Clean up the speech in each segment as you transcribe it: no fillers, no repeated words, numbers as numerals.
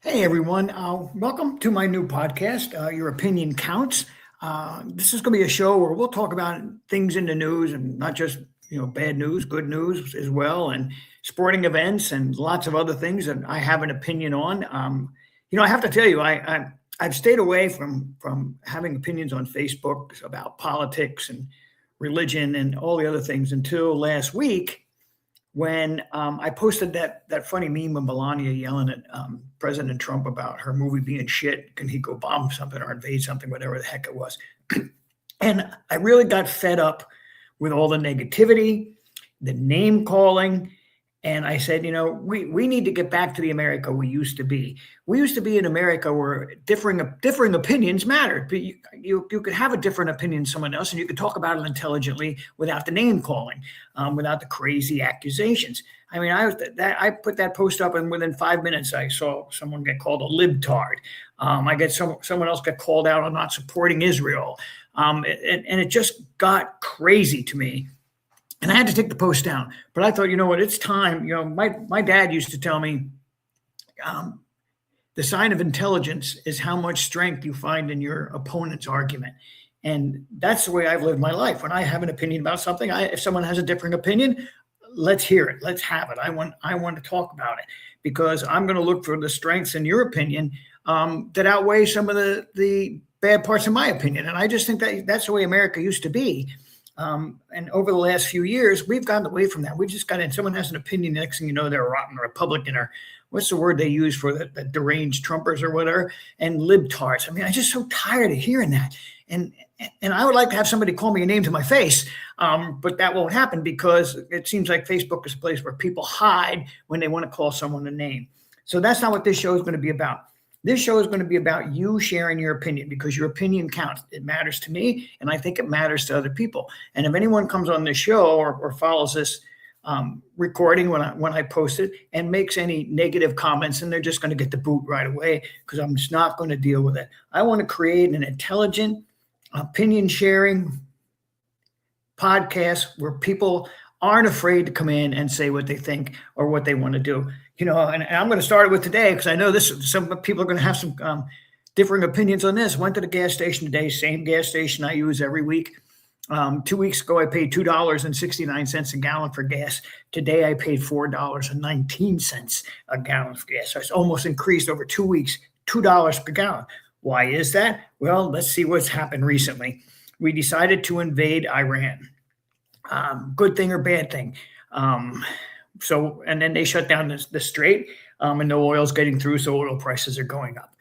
Hey everyone, welcome to my new podcast, Your Opinion Counts. This is going to be a show where we'll talk about things in the news and not just bad news, good news as well, and sporting events and lots of other things that I have an opinion on. I have to tell you, I've stayed away from having opinions on Facebook about politics and religion and all the other things until last week when I posted that funny meme of Melania yelling at President Trump about her movie being shit. Can he go bomb something or invade something, whatever the heck it was? And I really got fed up with all the negativity, the name calling. And I said, we need to get back to the America we used to be. We used to be in America where differing opinions mattered. But you could have a different opinion than someone else, and you could talk about it intelligently without the name calling, without the crazy accusations. I mean, I put that post up, and within 5 minutes, I saw someone get called a libtard. I get someone else get called out on not supporting Israel, and it just got crazy to me. And I had to take the post down. But I thought, it's time. My dad used to tell me the sign of intelligence is how much strength you find in your opponent's argument. And that's the way I've lived my life. When I have an opinion about something, if someone has a different opinion, let's hear it. Let's have it. I want to talk about it because I'm going to look for the strengths in your opinion that outweigh some of the bad parts of my opinion. And I just think that's the way America used to be. And over the last few years, we've gotten away from that. We've just got in. Someone has an opinion. The next thing you know, they're a rotten Republican or what's the word they use for the deranged Trumpers or whatever, and libtards. I mean, I'm just so tired of hearing that. And I would like to have somebody call me a name to my face, but that won't happen because it seems like Facebook is a place where people hide when they want to call someone a name. So that's not what this show is going to be about. This show is going to be about you sharing your opinion because your opinion counts. It matters to me, and I think it matters to other people. And if anyone comes on this show or follows this recording when I post it and makes any negative comments, and they're just going to get the boot right away because I'm just not going to deal with it. I want to create an intelligent, opinion-sharing podcast where people aren't afraid to come in and say what they think or what they want to do. And I'm going to start it with today because I know some people are going to have some differing opinions on this. Went to the gas station today, same gas station I use every week. 2 weeks ago, I paid $2.69 a gallon for gas. Today, I paid $4.19 a gallon for gas. So it's almost increased over 2 weeks, $2 per gallon. Why is that? Well, let's see what's happened recently. We decided to invade Iran. Good thing or bad thing? And then they shut down the strait, and no oil's getting through, so oil prices are going up.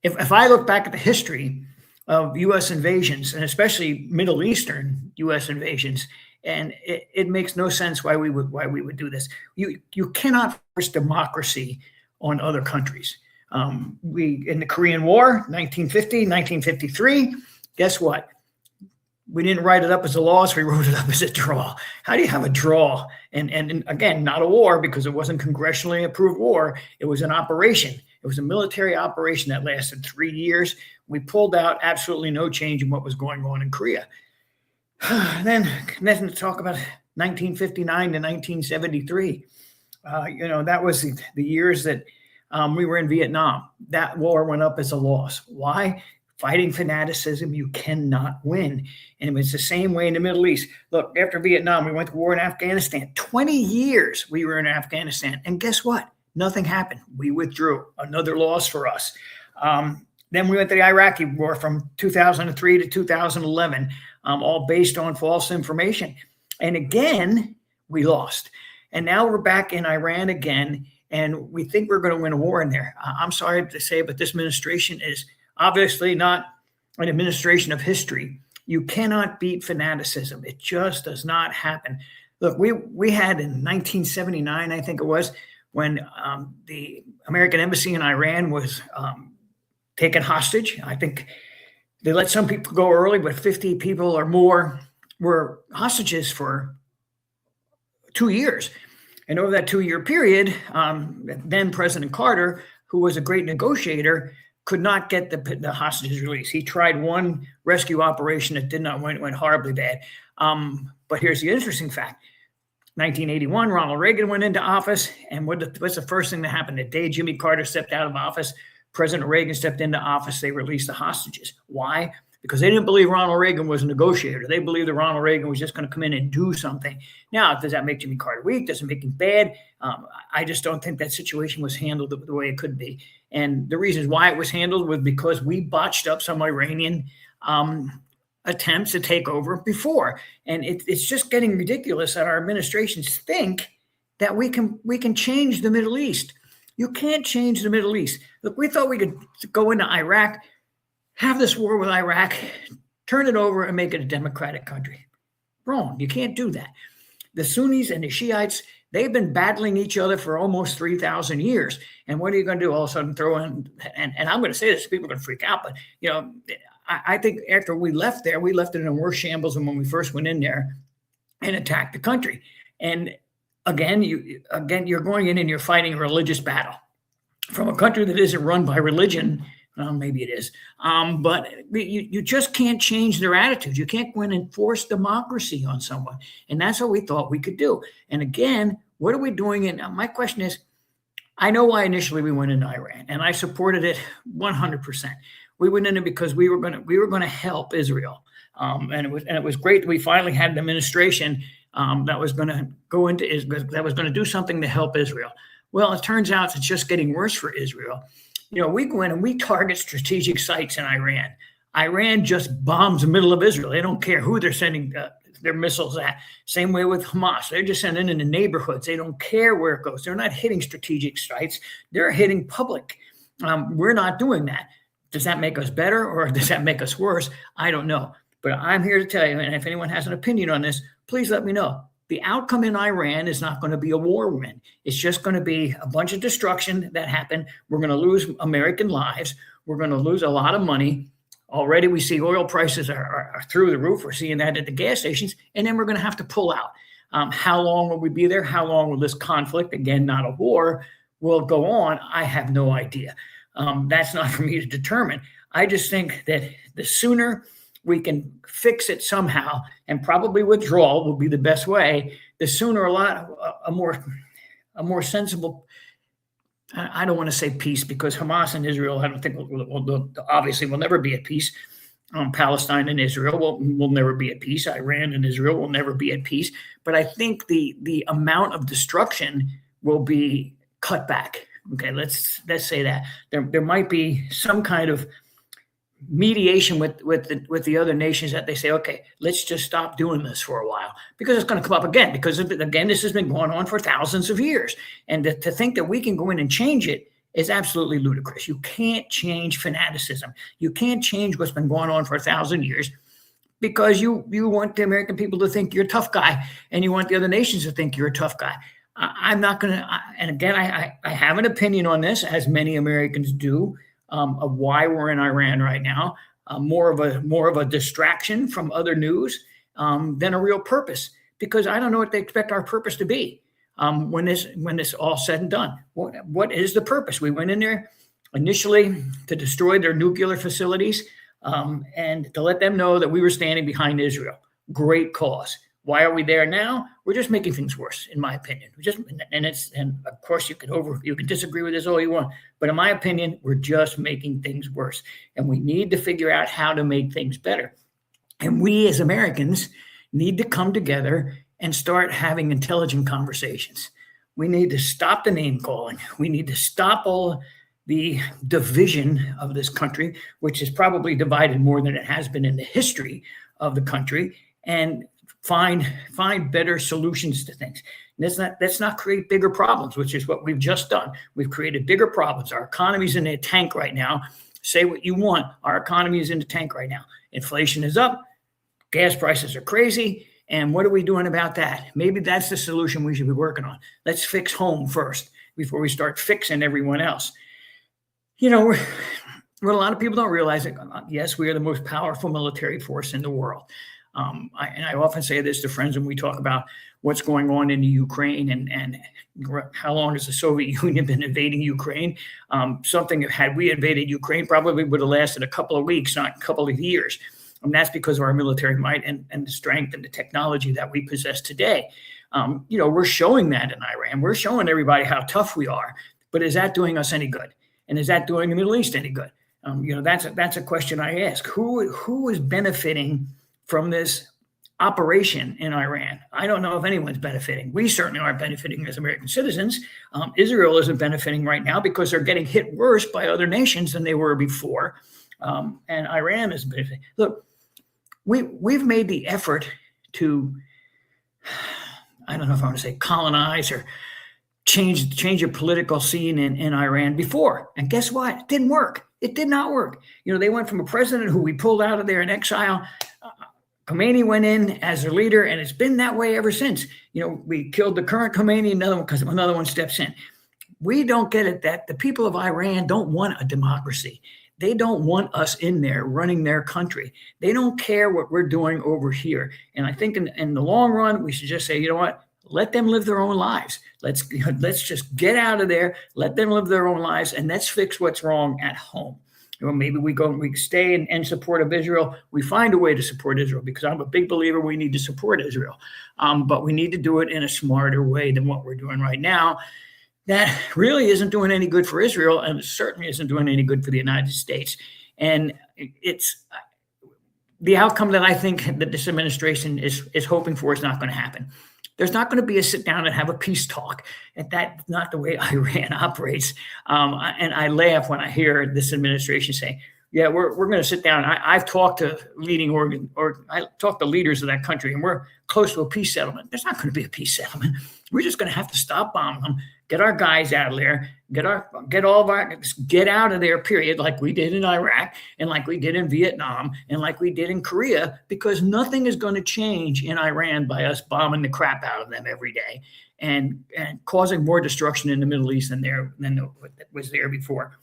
If I look back at the history of U.S. invasions, and especially Middle Eastern U.S. invasions, and it makes no sense why we would do this. You cannot force democracy on other countries. We in the Korean War, 1950, 1953, guess what? We didn't write it up as a loss. We wrote it up as a draw. How do you have a draw? And again, not a war because it wasn't congressionally approved war. It was an operation. It was a military operation that lasted 3 years. We pulled out absolutely no change in what was going on in Korea. Then to talk about 1959 to 1973. That was the years that we were in Vietnam. That war went up as a loss. Why? Fighting fanaticism, you cannot win. And it was the same way in the Middle East. Look, after Vietnam, we went to war in Afghanistan. 20 years we were in Afghanistan. And guess what? Nothing happened. We withdrew. Another loss for us. Then we went to the Iraqi war from 2003 to 2011, all based on false information. And again, we lost. And now we're back in Iran again, and we think we're going to win a war in there. I'm sorry to say, but this administration is obviously not an administration of history. You cannot beat fanaticism. It just does not happen. Look, we had in 1979, I think it was, when the American embassy in Iran was taken hostage. I think they let some people go early, but 50 people or more were hostages for 2 years. And over that 2-year period, then President Carter, who was a great negotiator, could not get the hostages released. He tried one rescue operation that did not went horribly bad. But here's the interesting fact. 1981, Ronald Reagan went into office, and what's the first thing that happened? The day Jimmy Carter stepped out of office, President Reagan stepped into office, they released the hostages. Why? Because they didn't believe Ronald Reagan was a negotiator. They believed that Ronald Reagan was just going to come in and do something. Now, does that make Jimmy Carter weak? Does it make him bad? I just don't think that situation was handled the way it could be. And the reasons why it was handled was because we botched up some Iranian attempts to take over before. And it's just getting ridiculous that our administrations think that we can change the Middle East. You can't change the Middle East. Look, we thought we could go into Iraq, have this war with Iraq, turn it over and make it a democratic country. Wrong. You can't do that. The Sunnis and the Shiites, they've been battling each other for almost 3,000 years. And what are you going to do? All of a sudden throw in, and I'm going to say this, people are going to freak out, but I think after we left there, we left it in a worse shambles than when we first went in there and attacked the country. And again, you're going in and you're fighting a religious battle from a country that isn't run by religion. Well, maybe it is, but you just can't change their attitudes. You can't go in and force democracy on someone, and that's what we thought we could do. And again, what are we doing? And my question is, I know why initially we went into Iran, and I supported it 100%. We went in it because we were going to help Israel, and it was great that we finally had an administration that was going to go into Israel, that was going to do something to help Israel. Well, it turns out it's just getting worse for Israel. We go in and we target strategic sites in Iran. Iran just bombs the middle of Israel. They don't care who they're sending their missiles at. Same way with Hamas. They're just sending in the neighborhoods. They don't care where it goes. They're not hitting strategic sites. They're hitting public. We're not doing that. Does that make us better or does that make us worse? I don't know. But I'm here to tell you, and if anyone has an opinion on this, please let me know. The outcome in Iran is not going to be a war win. It's just going to be a bunch of destruction that happened. We're going to lose American lives. We're going to lose a lot of money. Already we see oil prices are through the roof. We're seeing that at the gas stations. And then we're going to have to pull out. How long will we be there? How long will this conflict, again, not a war, will go on? I have no idea. That's not for me to determine. I just think that the sooner we can fix it somehow, and probably withdrawal will be the best way, the sooner a more sensible, I don't want to say peace, because Hamas and Israel, I don't think obviously will never be at peace. Palestine and Israel will never be at peace. Iran and Israel will never be at peace. But I think the amount of destruction will be cut back. Okay, let's say that there might be some kind of mediation with the other nations that they say, okay, let's just stop doing this for a while, because it's going to come up again, because again, this has been going on for thousands of years. And to think that we can go in and change it is absolutely ludicrous. You can't change fanaticism. You can't change what's been going on for 1,000 years, because you want the American people to think you're a tough guy, and you want the other nations to think you're a tough guy. I'm not going to, and again, I have an opinion on this, as many Americans do, of why we're in Iran right now, more of a distraction from other news than a real purpose, because I don't know what they expect our purpose to be when this all said and done. What is the purpose? We went in there initially to destroy their nuclear facilities and to let them know that we were standing behind Israel. Great cause. Why are we there now? We're just making things worse, in my opinion. And of course you can disagree with this all you want, but in my opinion, we're just making things worse. And we need to figure out how to make things better. And we as Americans need to come together and start having intelligent conversations. We need to stop the name calling. We need to stop all the division of this country, which is probably divided more than it has been in the history of the country, and find better solutions to things. And let's not create bigger problems, which is what we've just done. We've created bigger problems. Our economy's in a tank right now. Say what you want. Our economy is in the tank right now. Inflation is up. Gas prices are crazy. And what are we doing about that? Maybe that's the solution we should be working on. Let's fix home first before we start fixing everyone else. What a lot of people don't realize, yes, we are the most powerful military force in the world. I often say this to friends when we talk about what's going on in the Ukraine and how long has the Soviet Union been invading Ukraine. Something, had we invaded Ukraine, probably would have lasted a couple of weeks, not a couple of years. And that's because of our military might and the strength and the technology that we possess today. We're showing that in Iran. We're showing everybody how tough we are. But is that doing us any good? And is that doing the Middle East any good? That's a question I ask. Who is benefiting from this operation in Iran? I don't know if anyone's benefiting. We certainly aren't benefiting as American citizens. Israel isn't benefiting right now because they're getting hit worse by other nations than they were before. And Iran is benefiting. Look, we've made the effort to, I don't know if I want to say colonize or change a political scene in Iran before. And guess what? It didn't work. It did not work. They went from a president who we pulled out of there in exile. Khomeini went in as their leader, and it's been that way ever since. We killed the current Khomeini, another one steps in. We don't get it that the people of Iran don't want a democracy. They don't want us in there running their country. They don't care what we're doing over here. And I think in the long run, we should just say, you know what? Let them live their own lives. Let's just get out of there. Let them live their own lives, and let's fix what's wrong at home. Maybe we stay in support of Israel. We find a way to support Israel, because I'm a big believer we need to support Israel. But we need to do it in a smarter way than what we're doing right now. That really isn't doing any good for Israel, and it certainly isn't doing any good for the United States. And it's the outcome that I think that this administration is hoping for is not going to happen. There's not going to be a sit down and have a peace talk. And that's not the way Iran operates. And I laugh when I hear this administration say, yeah, we're going to sit down. I've talked to I talked to leaders of that country, and we're close to a peace settlement. There's not going to be a peace settlement. We're just going to have to stop bombing them, get our guys out of there, get out of there, period, like we did in Iraq and like we did in Vietnam and like we did in Korea, because nothing is going to change in Iran by us bombing the crap out of them every day and causing more destruction in the Middle East than was there before.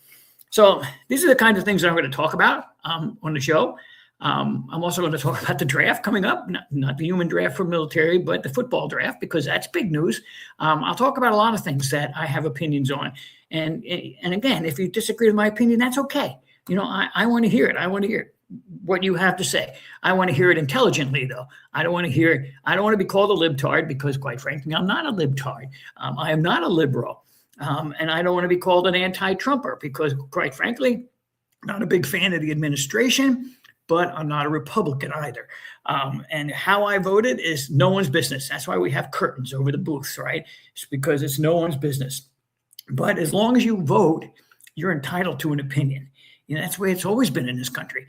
So these are the kinds of things that I'm going to talk about on the show. I'm also going to talk about the draft coming up, not the human draft for military, but the football draft, because that's big news. I'll talk about a lot of things that I have opinions on. And again, if you disagree with my opinion, that's okay. I want to hear it. I want to hear what you have to say. I want to hear it intelligently, though. I don't want to be called a libtard, because quite frankly, I'm not a libtard. I am not a liberal. And I don't want to be called an anti-Trumper, because quite frankly, I'm not a big fan of the administration, but I'm not a Republican either. And how I voted is no one's business. That's why we have curtains over the booths, right? It's because it's no one's business. But as long as you vote, you're entitled to an opinion. That's the way it's always been in this country.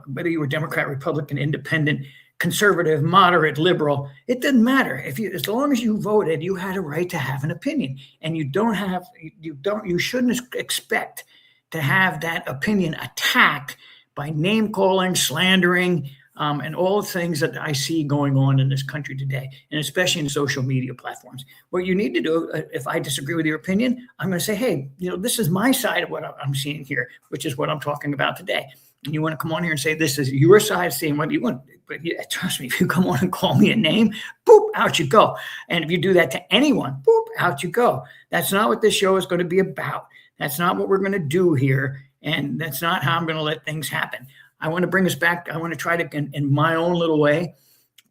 Whether you were Democrat, Republican, independent, conservative, moderate, liberal, it didn't matter. As long as you voted, you had a right to have an opinion. And you shouldn't expect to have that opinion attacked by name calling, slandering, and all the things that I see going on in this country today, and especially in social media platforms. What you need to do, if I disagree with your opinion, I'm going to say, hey, this is my side of what I'm seeing here, which is what I'm talking about today. And you want to come on here and say, this is your side saying what you want. But trust me, if you come on and call me a name, boop, out you go. And if you do that to anyone, boop, out you go. That's not what this show is going to be about. That's not what we're going to do here. And that's not how I'm going to let things happen. I want to bring us back. I want to try to, in my own little way,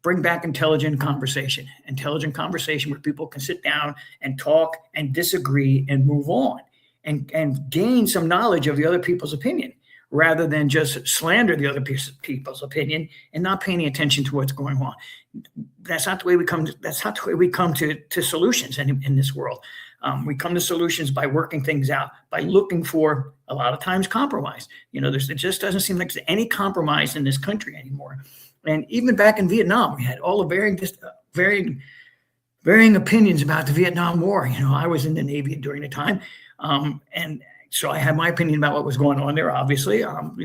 bring back intelligent conversation where people can sit down and talk and disagree and move on and gain some knowledge of the other people's opinion, rather than just slander the other people's opinion and not paying attention to what's going on. That's not the way we come. That's not the way we come to solutions in this world. We come to solutions by working things out, by looking for, a lot of times, compromise. It just doesn't seem like there's any compromise in this country anymore. And even back in Vietnam, we had all the varying opinions about the Vietnam War. I was in the Navy during the time, and so I had my opinion about what was going on there. Obviously,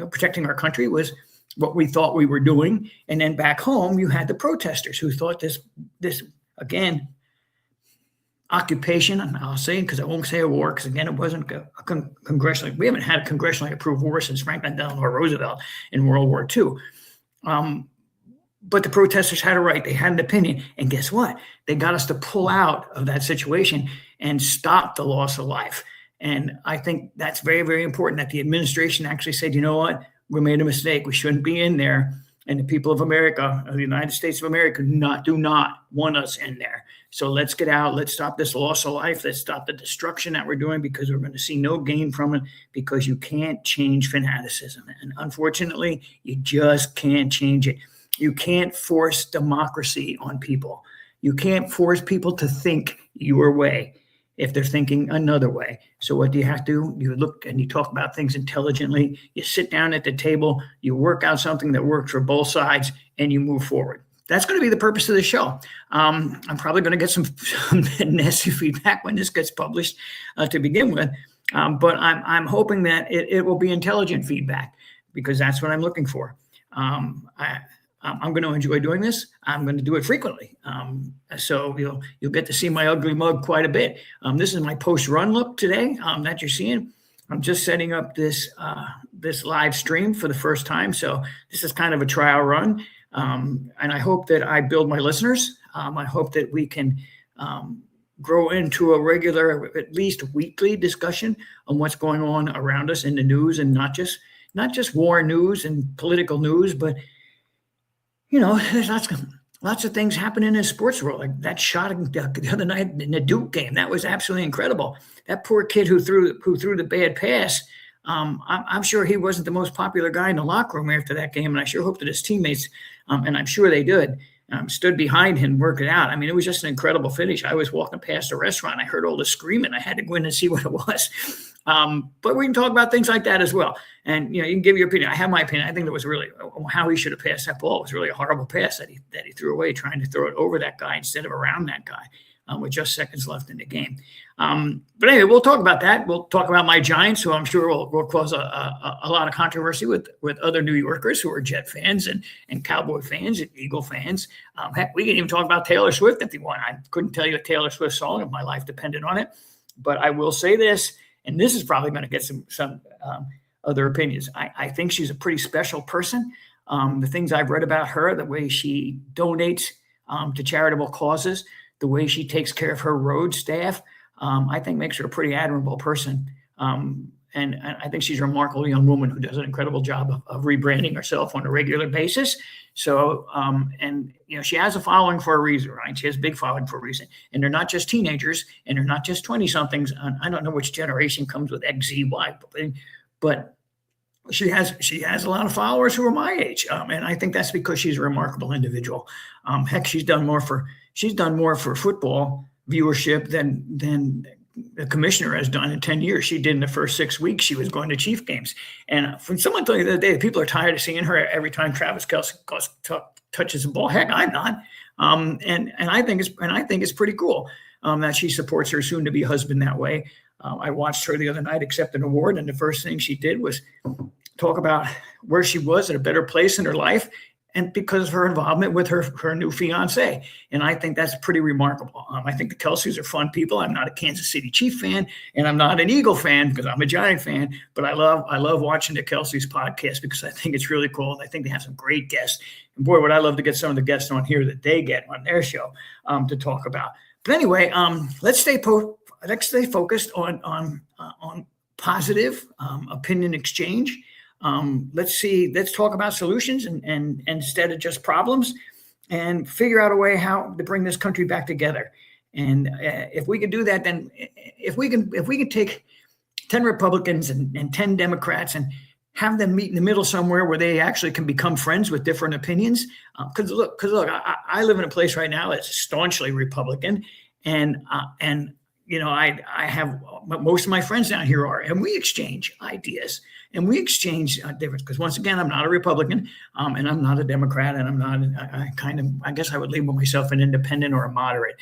protecting our country was what we thought we were doing. And then back home, you had the protesters who thought this again, occupation, and I'll say, because I won't say a war, because again, it wasn't a congressionally, we haven't had a congressionally approved war since Franklin Delano Roosevelt in World War II. But the protesters had a right. They had an opinion. And guess what? They got us to pull out of that situation and stop the loss of life. And I think that's very, very important, that the administration actually said, you know what? We made a mistake. We shouldn't be in there. And the people of America, of the United States of America, do not want us in there. So let's get out. Let's stop this loss of life. Let's stop the destruction that we're doing, because we're going to see no gain from it, because you can't change fanaticism. And unfortunately, you just can't change it. You can't force democracy on people. You can't force people to think your way if they're thinking another way. So what do you have to do? You look and you talk about things intelligently. You sit down at the table, you work out something that works for both sides, and you move forward. That's going to be the purpose of the show. I'm probably going to get some nasty feedback when this gets published to begin with. But I'm hoping that it will be intelligent feedback, because that's what I'm looking for. I'm going to enjoy doing this. I'm going to do it frequently. So you'll get to see my ugly mug quite a bit. This is my post-run look today that you're seeing. I'm just setting up this live stream for the first time. So this is kind of a trial run. And I hope that I build my listeners. I hope that we can grow into a regular, at least weekly discussion on what's going on around us in the news, and not just war news and political news, but there's lots of things happening in the sports world. Like that shot the other night in the Duke game, that was absolutely incredible. That poor kid who threw the bad pass. I'm sure he wasn't the most popular guy in the locker room after that game, and I sure hope that his teammates, and I'm sure they did, stood behind him and worked it out. I mean, it was just an incredible finish. I was walking past a restaurant. I heard all the screaming. I had to go in and see what it was. But we can talk about things like that as well. And, you can give your opinion. I have my opinion. I think it was really how he should have passed that ball. It was really a horrible pass that he threw away, trying to throw it over that guy instead of around that guy with just seconds left in the game. But anyway, we'll talk about that. We'll talk about my Giants, who I'm sure will cause a lot of controversy with other New Yorkers who are Jet fans and Cowboy fans and Eagle fans. Heck, we can even talk about Taylor Swift if you want. I couldn't tell you a Taylor Swift song if my life depended on it. But I will say this, and this is probably going to get some other opinions. I think she's a pretty special person. The things I've read about her, the way she donates to charitable causes, the way she takes care of her road staff, I think makes her a pretty admirable person. And I think she's a remarkable young woman who does an incredible job of rebranding herself on a regular basis. So, she has a following for a reason, right? She has a big following for a reason. And they're not just teenagers, and they're not just 20-somethings. I don't know which generation comes with X, Z, Y, but she has a lot of followers who are my age. And I think that's because she's a remarkable individual. Heck, she's done more for football viewership than the commissioner has done in 10 years. She did in the first 6 weeks. She was going to Chief games. And when someone told me the other day, people are tired of seeing her every time Travis Kelce touches the ball. Heck, I'm not. And I think it's pretty cool that she supports her soon-to-be husband that way. I watched her the other night accept an award, and the first thing she did was talk about where she was at a better place in her life, and because of her involvement with her new fiance. And I think that's pretty remarkable. I think the Kelce's are fun people. I'm not a Kansas City Chief fan, and I'm not an Eagle fan because I'm a Giant fan, but I love watching the Kelce's podcast because I think it's really cool. And I think they have some great guests. And boy, would I love to get some of the guests on here that they get on their show to talk about. But anyway, let's stay focused on positive opinion exchange. Let's talk about solutions and instead of just problems, and figure out a way how to bring this country back together. And if we can do that, then if we can take 10 Republicans and 10 Democrats and have them meet in the middle somewhere where they actually can become friends with different opinions. Because look, I live in a place right now that's staunchly Republican, and I have most of my friends down here are, and we exchange ideas and we exchange difference. Because once again, I'm not a Republican, and I'm not a Democrat, and I'm not. I guess I would label myself an independent or a moderate.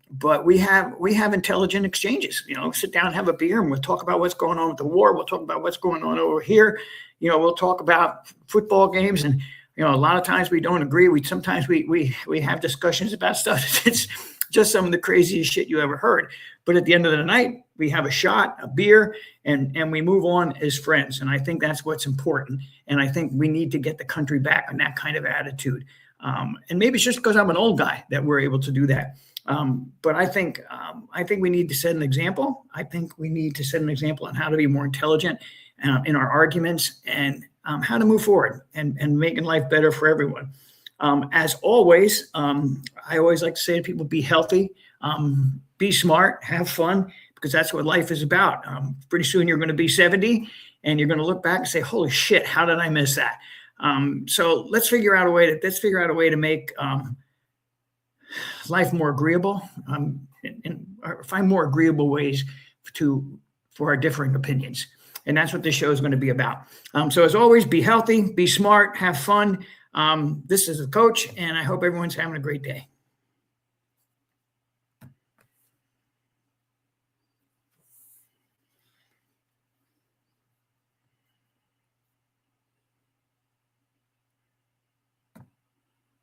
But we have intelligent exchanges. Sit down, have a beer, and we'll talk about what's going on with the war. We'll talk about what's going on over here. We'll talk about football games, and a lot of times we don't agree. Sometimes we have discussions about stuff. It's just some of the craziest shit you ever heard. But at the end of the night, we have a shot, a beer, and we move on as friends. And I think that's what's important. And I think we need to get the country back on that kind of attitude. And maybe it's just because I'm an old guy that we're able to do that. But I think we need to set an example. I think we need to set an example on how to be more intelligent in our arguments and how to move forward and making life better for everyone. As always, I always like to say to people, be healthy, be smart, have fun, because that's what life is about. Pretty soon you're going to be 70 and you're going to look back and say, holy shit, how did I miss that? So let's figure out a way to make life more agreeable, and find more agreeable ways for our differing opinions. And that's what this show is going to be about. So as always, be healthy, be smart, have fun. This is the coach, and I hope everyone's having a great day.